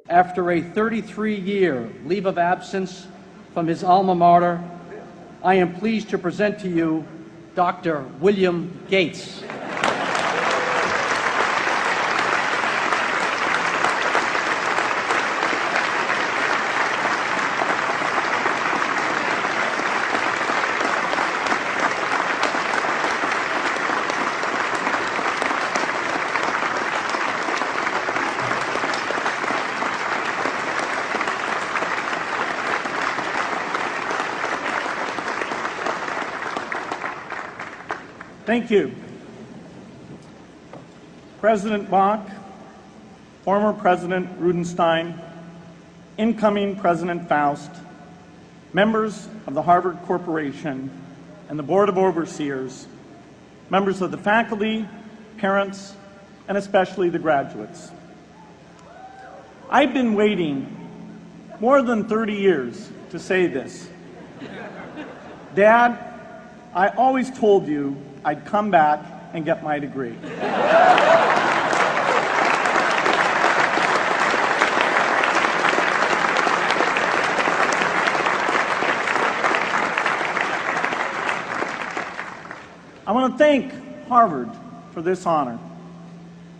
After a 33-year leave of absence from his alma mater, I am pleased to present to you Dr. William Gates. Thank you. President Bach, former President Rudenstein, incoming President Faust, members of the Harvard Corporation and the Board of Overseers, members of the faculty, parents, and especially the graduates. I've been waiting more than 30 years to say this. Dad, I always told you I'd come back and get my degree. I want to thank Harvard for this honor.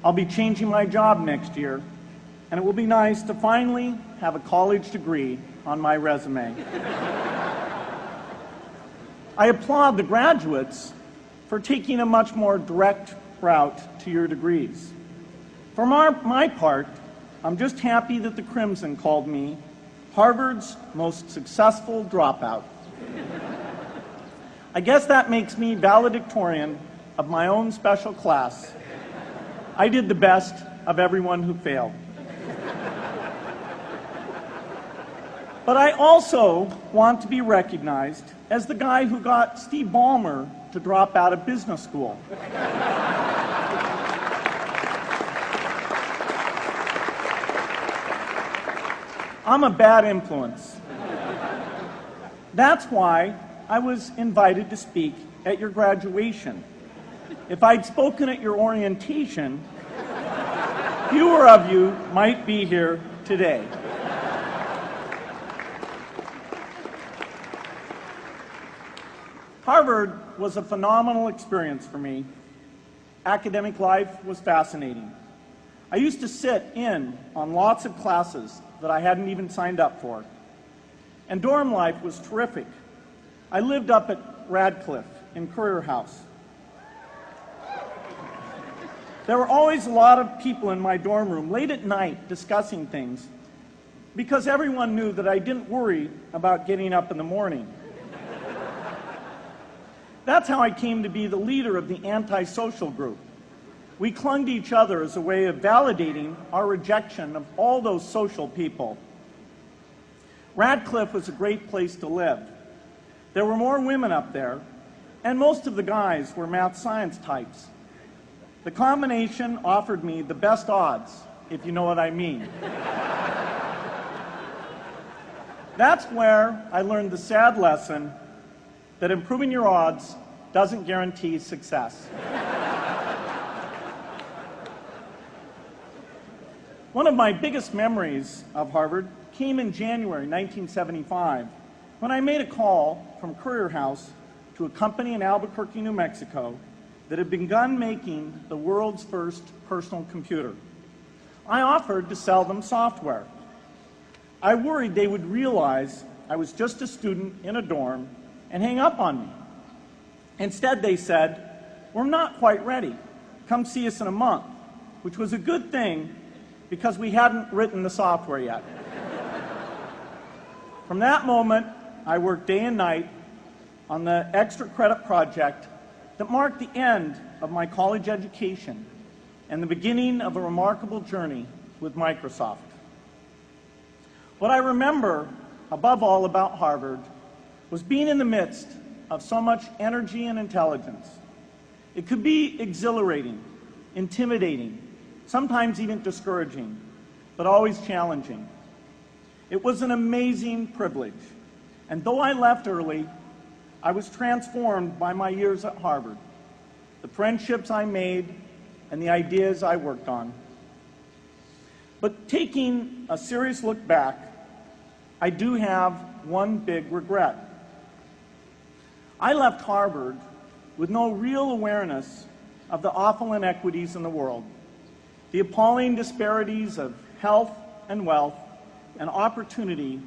I'll be changing my job next year, and it will be nice to finally have a college degree on my resume. I applaud the graduates for taking a much more direct route to your degrees. For my part, I'm just happy that the Crimson called me Harvard's most successful dropout. I guess that makes me valedictorian of my own special class. I did the best of everyone who failed. But I also want to be recognized as the guy who got Steve Ballmer to drop out of business school. I'm a bad influence. That's why I was invited to speak at your graduation. If I'd spoken at your orientation, fewer of you might be here today. Harvard was a phenomenal experience for me. Academic life was fascinating. I used to sit in on lots of classes that I hadn't even signed up for. And dorm life was terrific. I lived up at Radcliffe in Currier House. There were always a lot of people in my dorm room late at night discussing things because everyone knew that I didn't worry about getting up in the morning. That's how I came to be the leader of the antisocial group. We clung to each other as a way of validating our rejection of all those social people. Radcliffe was a great place to live. There were more women up there, and most of the guys were math science types. The combination offered me the best odds, if you know what I mean. That's where I learned the sad lesson that improving your odds doesn't guarantee success. One of my biggest memories of Harvard came in January 1975 when I made a call from Currier House to a company in Albuquerque, New Mexico that had begun making the world's first personal computer. I offered to sell them software. I worried they would realize I was just a student in a dorm and hang up on me. Instead, they said, "We're not quite ready. Come see us in a month," which was a good thing because we hadn't written the software yet. From that moment, I worked day and night on the extra credit project that marked the end of my college education and the beginning of a remarkable journey with Microsoft. What I remember above all about Harvard was being in the midst of so much energy and intelligence. It could be exhilarating, intimidating, sometimes even discouraging, but always challenging. It was an amazing privilege, and though I left early, I was transformed by my years at Harvard, the friendships I made, and the ideas I worked on. But taking a serious look back, I do have one big regret. I left Harvard with no real awareness of the awful inequities in the world, the appalling disparities of health and wealth and opportunity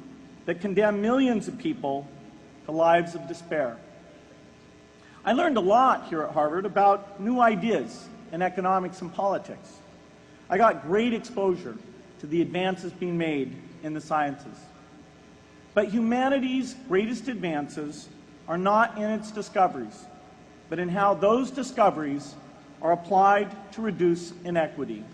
that condemn millions of people to lives of despair. I learned a lot here at Harvard about new ideas in economics and politics. I got great exposure to the advances being made in the sciences. But humanity's greatest advances are not in its discoveries, but in how those discoveries are applied to reduce inequity.